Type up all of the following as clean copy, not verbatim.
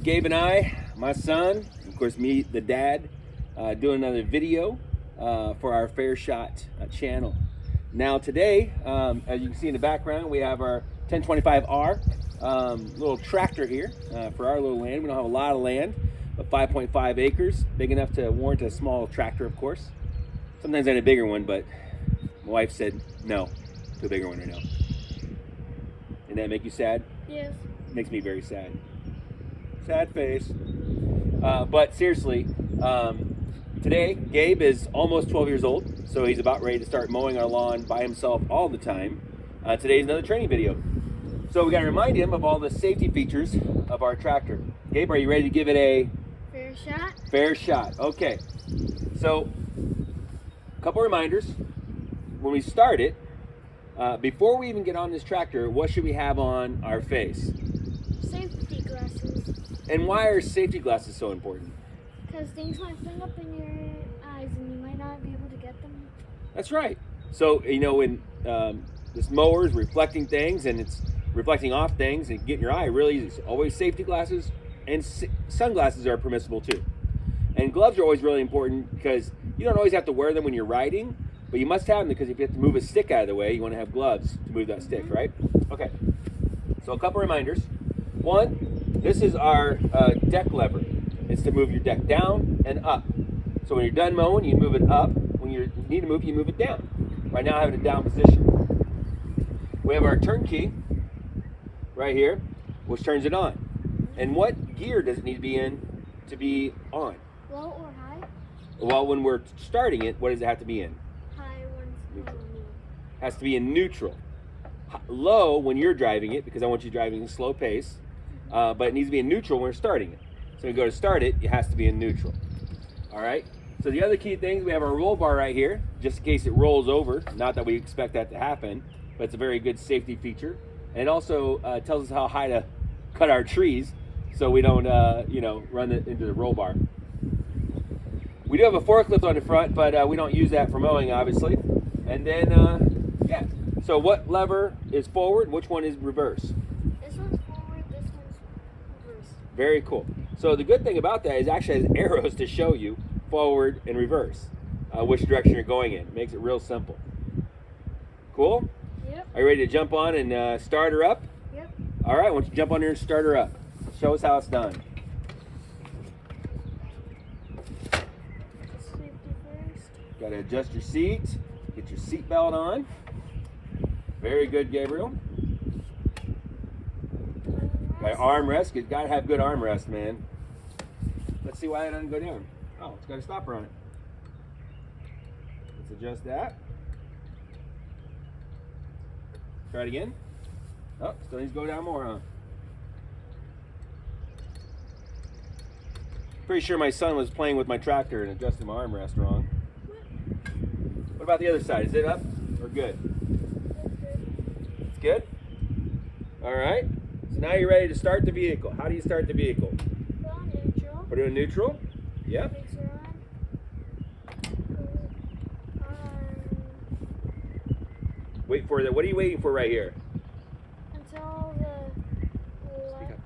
Gabe and I, my son, of course me, the dad, doing another video for our FairShot channel. Now today, as you can see in the background, we have our 1025R little tractor here for our little land. We don't have a lot of land, but 5.5 acres, big enough to warrant a small tractor, of course. Sometimes I had a bigger one, but my wife said no to a bigger one right now. Didn't that make you sad? Yes. Makes me very sad. Sad face. But seriously, today Gabe is almost 12 years old, so he's about ready to start mowing our lawn by himself all the time. Today's another training video. So we got to remind him of all the safety features of our tractor. Gabe, are you ready to give it a Fair shot? fair shot? Okay. So, a couple reminders. When we start it, before we even get on this tractor, what should we have on our face? Safety glasses. And why are safety glasses so important? Because things might fling up in your eyes and you might not be able to get them. That's right. So, you know, when this mower is reflecting things and it's reflecting off things and getting your eye really easy. So always safety glasses, and sunglasses are permissible too. And gloves are always really important because you don't always have to wear them when you're riding, but you must have them because if you have to move a stick out of the way, you want to have gloves to move that stick, right? Okay. So a couple reminders. One, this is our deck lever. It's to move your deck down and up. So when you're done mowing, you move it up. When you need to move, you move it down. Right now I have it in down position. We have our turn key right here, which turns it on. And what gear does it need to be on? Low or high? Well, when we're starting it, what does it have to be in? High ones. Neutral. Has to be in neutral. Low when you're driving it, because I want you driving at a slow pace, but it needs to be in neutral when we're starting it. So when you go to start it, it has to be in neutral. All right? So the other key things, we have our roll bar right here, just in case it rolls over. Not that we expect that to happen, but it's a very good safety feature. And it also tells us how high to cut our trees so we don't, run it into the roll bar. We do have a forklift on the front, but we don't use that for mowing, obviously. And then, yeah. So what lever is forward? Which one is reverse? This one's forward, this one's reverse. Very cool. So the good thing about that is it actually has arrows to show you forward and reverse, which direction you're going in. It makes it real simple. Cool? Yep. Are you ready to jump on and start her up? Yep. All right, why don't you jump on here and start her up. Show us how it's done. Safety first. Got to adjust your seat. Get your seat belt on. Very good, Gabriel. Got armrest. You got to have good armrest, man. Let's see why it doesn't go down. Oh, it's got a stopper on it. Let's adjust that. Try it again. Oh, still needs to go down more, huh? Pretty sure my son was playing with my tractor and adjusted my armrest wrong. What about the other side? Is it up or good? It's good? All right. So now you're ready to start the vehicle. How do you start the vehicle? Put on neutral. Put it in neutral? Yep. Brakes are on. Wait for that. What are you waiting for right here? Until the Speak up.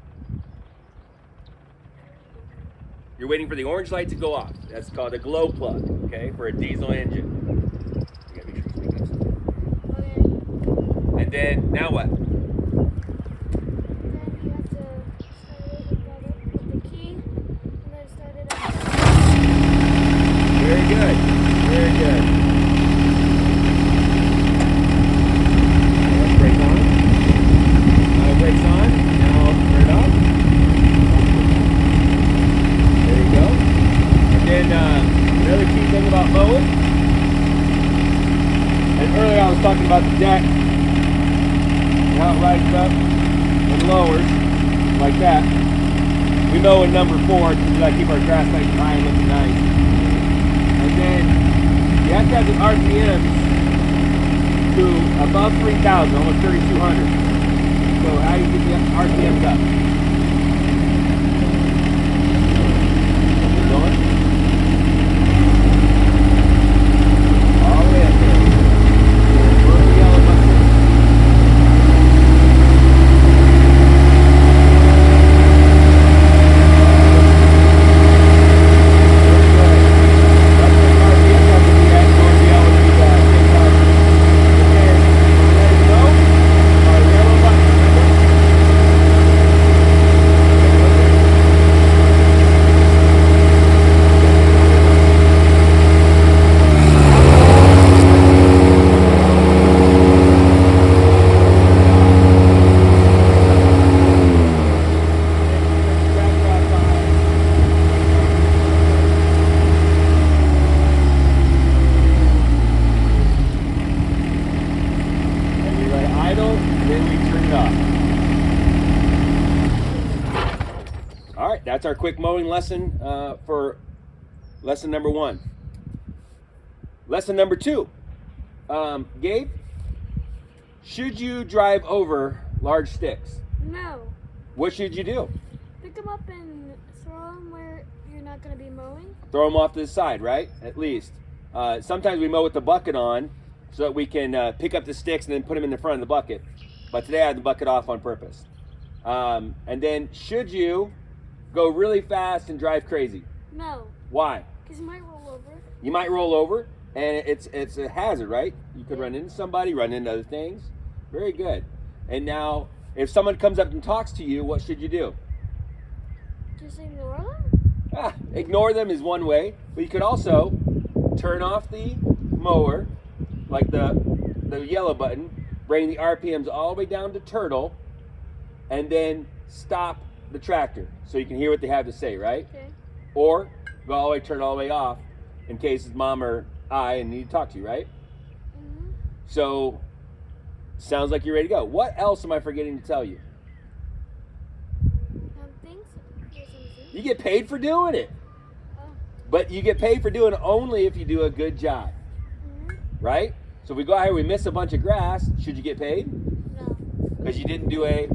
You're waiting for the orange light to go off. That's called a glow plug, okay, for a diesel engine. You gotta make sure you speak up. Okay. And then, now what? Then you have to start it with the key and then start it up. Very good. Very good. Okay, brake on. Brakes on. Now turn it off. There you go. And then another key thing about mowing. And earlier I was talking about the deck and how it rises up and lowers like that. We mow in number 4 because we gotta keep our grass nice and high and looking nice. And then you have to have the RPMs to above 3,000, almost 3,200. So how do you get the RPMs up? Keep going. All the way up there. Where the yellow button? then we turn it off. All right, that's our quick mowing lesson for lesson number 1. Lesson number 2. Gabe, should you drive over large sticks? No. What should you do? Pick them up and throw them where you're not going to be mowing. Throw them off to the side, right? At least. Sometimes we mow with the bucket on so that we can pick up the sticks and then put them in the front of the bucket. But today I had the bucket off on purpose. And then should you go really fast and drive crazy? No. Why? Because you might roll over. You might roll over, and it's a hazard, right? You could run into somebody, run into other things. Very good. And now, if someone comes up and talks to you, what should you do? Just ignore them? Ignore them is one way, but you could also turn off the mower, like the yellow button, bring the RPMs all the way down to turtle, and then stop the tractor so you can hear what they have to say, right? Okay. Or go all the way, turn it all the way off in case it's mom or I and need to talk to you, right? Mm-hmm. So, sounds like you're ready to go. What else am I forgetting to tell you? Things? Yes, You get paid for doing it. Oh. But you get paid for doing it only if you do a good job, Mm-hmm. right? So if we go out here, we miss a bunch of grass, should you get paid? No. Because you didn't do a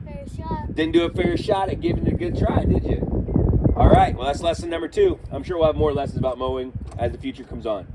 Fair shot. fair shot at giving it a good try, did you? All right, well, that's lesson number 2. I'm sure we'll have more lessons about mowing as the future comes on.